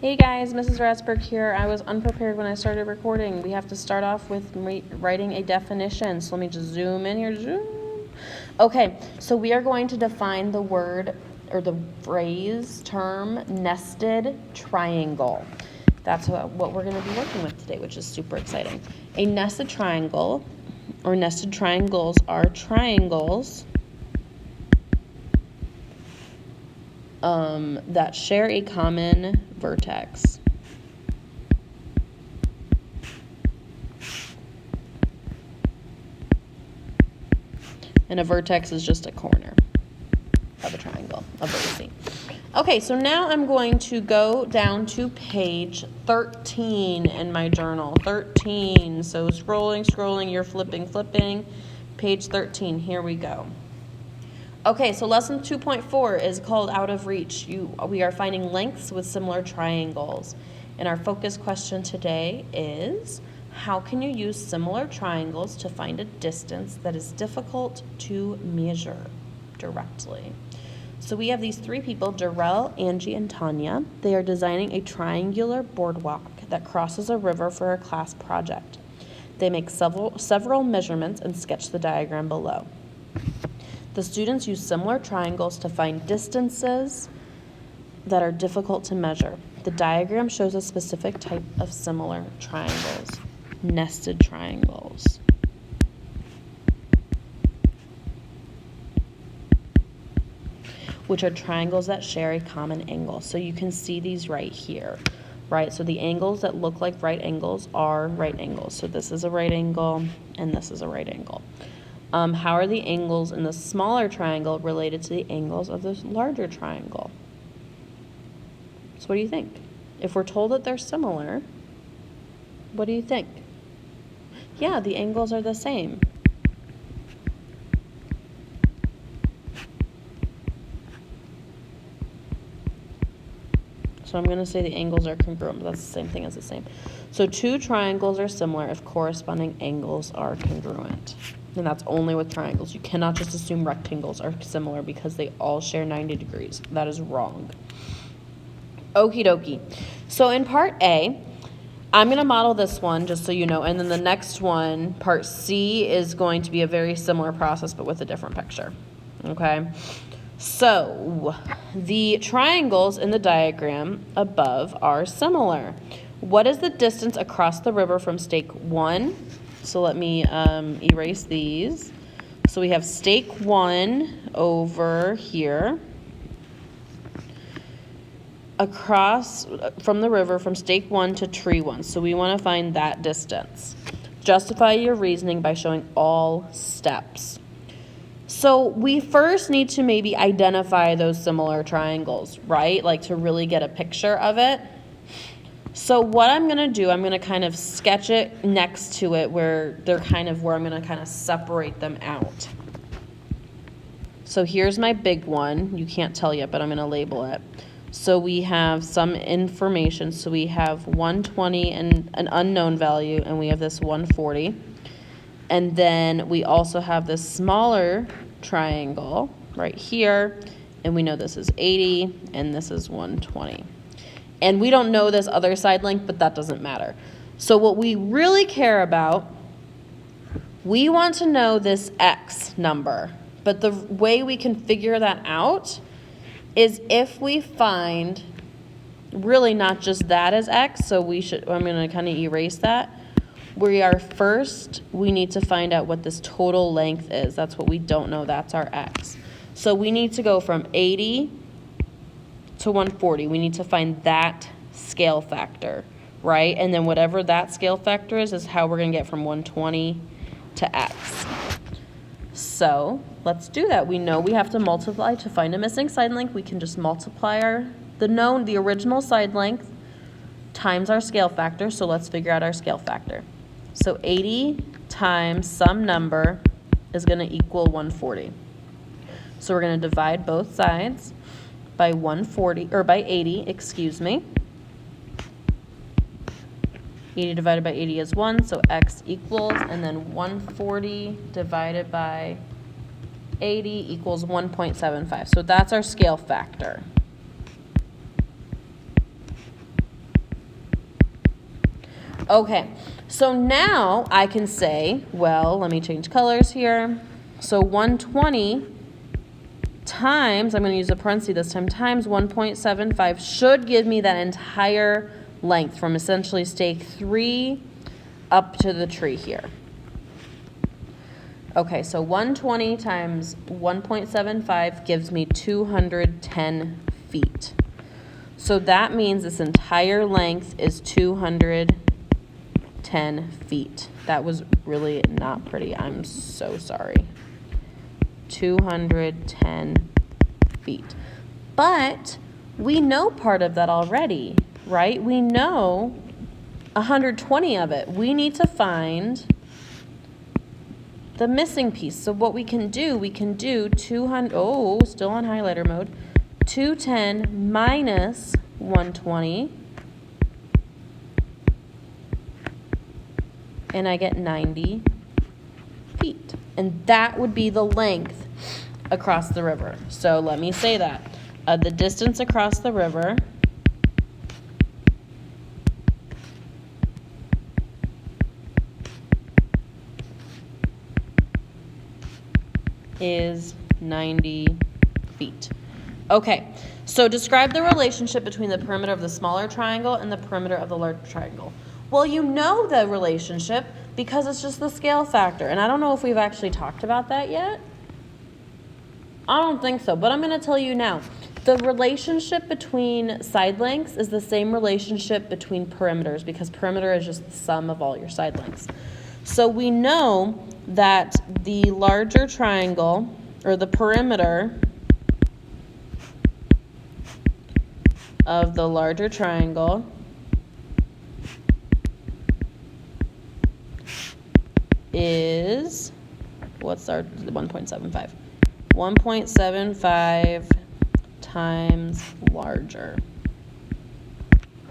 Hey guys, Mrs. Ratsberg here. I was unprepared when I started recording. We have to start off with writing a definition. So let me just zoom in here. Zoom. Okay, so we are going to define the word or the phrase term nested triangle. That's what we're going to be working with today, which is super exciting. A nested triangle or nested triangles are triangles that share a common vertex. And a vertex is just a corner of a triangle, of what you see. Okay, so now I'm going to go down to page 13 in my journal. 13. So scrolling, you're flipping. Page 13, here we go. Okay, so lesson 2.4 is called Out of Reach. We are finding lengths with similar triangles. And our focus question today is, how can you use similar triangles to find a distance that is difficult to measure directly? So we have these three people, Darrell, Angie, and Tanya. They are designing a triangular boardwalk that crosses a river for a class project. They make several measurements and sketch the diagram below. The students use similar triangles to find distances that are difficult to measure. The diagram shows a specific type of similar triangles, nested triangles. Which are triangles that share a common angle. So you can see these right here, right? So the angles that look like right angles are right angles. So this is a right angle and this is a right angle. How are the angles in the smaller triangle related to the angles of the larger triangle? So what do you think? If we're told that they're similar, what do you think? Yeah, the angles are the same. So I'm going to say the angles are congruent, but that's the same thing as the same. So two triangles are similar if corresponding angles are congruent. And that's only with triangles. You cannot just assume rectangles are similar because they all share 90 degrees. That is wrong. Okie dokie. So in part A, I'm going to model this one just so you know. And then the next one, part C, is going to be a very similar process but with a different picture. Okay? So the triangles in the diagram above are similar. What is the distance across the river from stake 1? So let me erase these. So we have stake 1 over here. Across from the river from stake 1 to tree 1. So we want to find that distance. Justify your reasoning by showing all steps. So we first need to maybe identify those similar triangles, right? Like to really get a picture of it. So what I'm going to do, I'm going to kind of sketch it next to it where I'm going to kind of separate them out. So here's my big one. You can't tell yet, but I'm going to label it. So we have some information. So we have 120 and an unknown value, and we have this 140. And then we also have this smaller triangle right here, and we know this is 80, and this is 120. And we don't know this other side length, but that doesn't matter. So what we really care about, we want to know this X number. But the way we can figure that out is if we find really not just that as X, so I'm going to kind of erase that. We need to find out what this total length is. That's what we don't know. That's our X. So we need to go from 80 to 140. We need to find that scale factor, right? And then whatever that scale factor is how we're going to get from 120 to X. So let's do that. We know we have to multiply to find a missing side length. We can just multiply the original side length times our scale factor. So let's figure out our scale factor. So 80 times some number is going to equal 140. So we're going to divide both sides by 80, excuse me. 80 divided by 80 is 1, so X equals, and then 140 divided by 80 equals 1.75. So that's our scale factor. Okay, so now I can say, well, let me change colors here. So 120 times, I'm going to use a parenthesis this time, times 1.75 should give me that entire length from essentially stake 3 up to the tree here. Okay, so 120 times 1.75 gives me 210 feet. So that means this entire length is 210 feet. That was really not pretty. I'm so sorry. 210 feet. But we know part of that already, right? We know 120 of it. We need to find the missing piece. So what we can do 200, oh, still on highlighter mode, 210 minus 120, and I get 90 feet. And that would be the length across the river. So let me say that. The distance across the river is 90 feet. Okay, so describe the relationship between the perimeter of the smaller triangle and the perimeter of the larger triangle. Well, you know the relationship because it's just the scale factor. And I don't know if we've actually talked about that yet. I don't think so, but I'm going to tell you now. The relationship between side lengths is the same relationship between perimeters because perimeter is just the sum of all your side lengths. So we know that the larger triangle, or the perimeter of the larger triangle is, what's our 1.75? 1.75 times larger.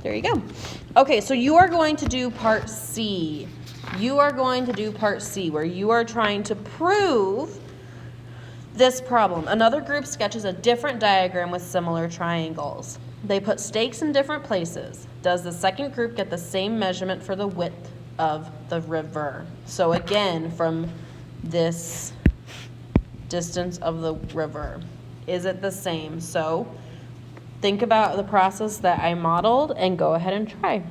There you go. Okay, so you are going to do part C. You are going to do part C, where you are trying to prove this problem. Another group sketches a different diagram with similar triangles. They put stakes in different places. Does the second group get the same measurement for the width of the river? So again, from this distance of the river, is it the same? So think about the process that I modeled and go ahead and try.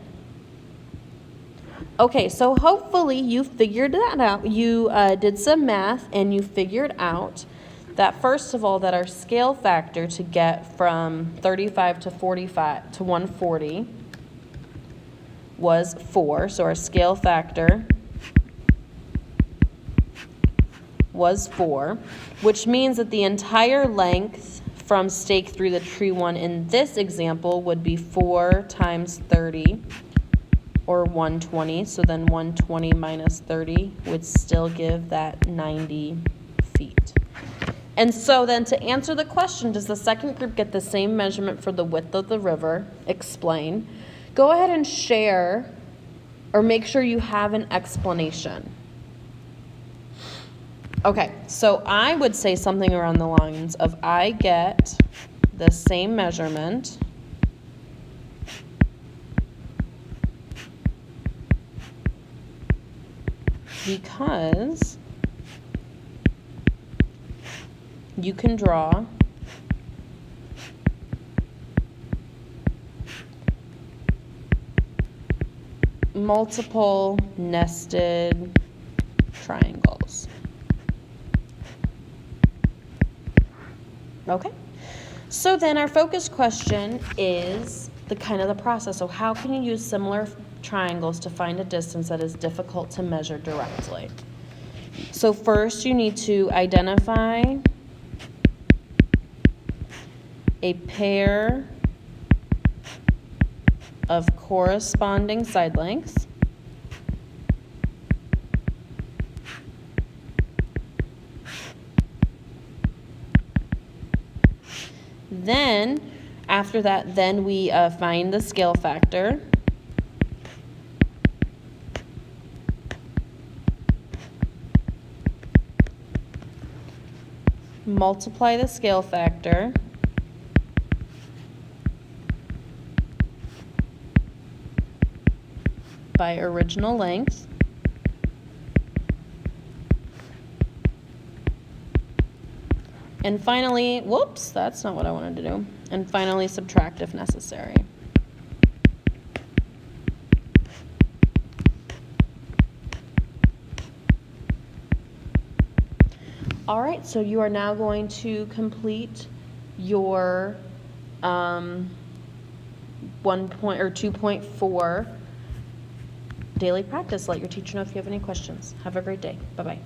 Okay, so hopefully you figured that out. You did some math and you figured out that first of all that our scale factor to get from 35 to 45 to 140 was 4. So our scale factor was 4, which means that the entire length from stake through the tree 1 in this example would be 4 times 30, or 120. So then 120 minus 30 would still give that 90 feet. And so then to answer the question, does the second group get the same measurement for the width of the river? Explain. Go ahead and share or make sure you have an explanation. Okay, so I would say something around the lines of I get the same measurement because you can draw multiple nested triangles. Okay, so then our focus question is the kind of the process. So how can you use similar triangles to find a distance that is difficult to measure directly? So first you need to identify a pair of corresponding side lengths. Then, after that, then we find the scale factor. Multiply the scale factor. by original length. And finally, whoops, that's not what I wanted to do. And finally, subtract if necessary. All right, so you are now going to complete your 2.4 daily practice. Let your teacher know if you have any questions. Have a great day. Bye-bye.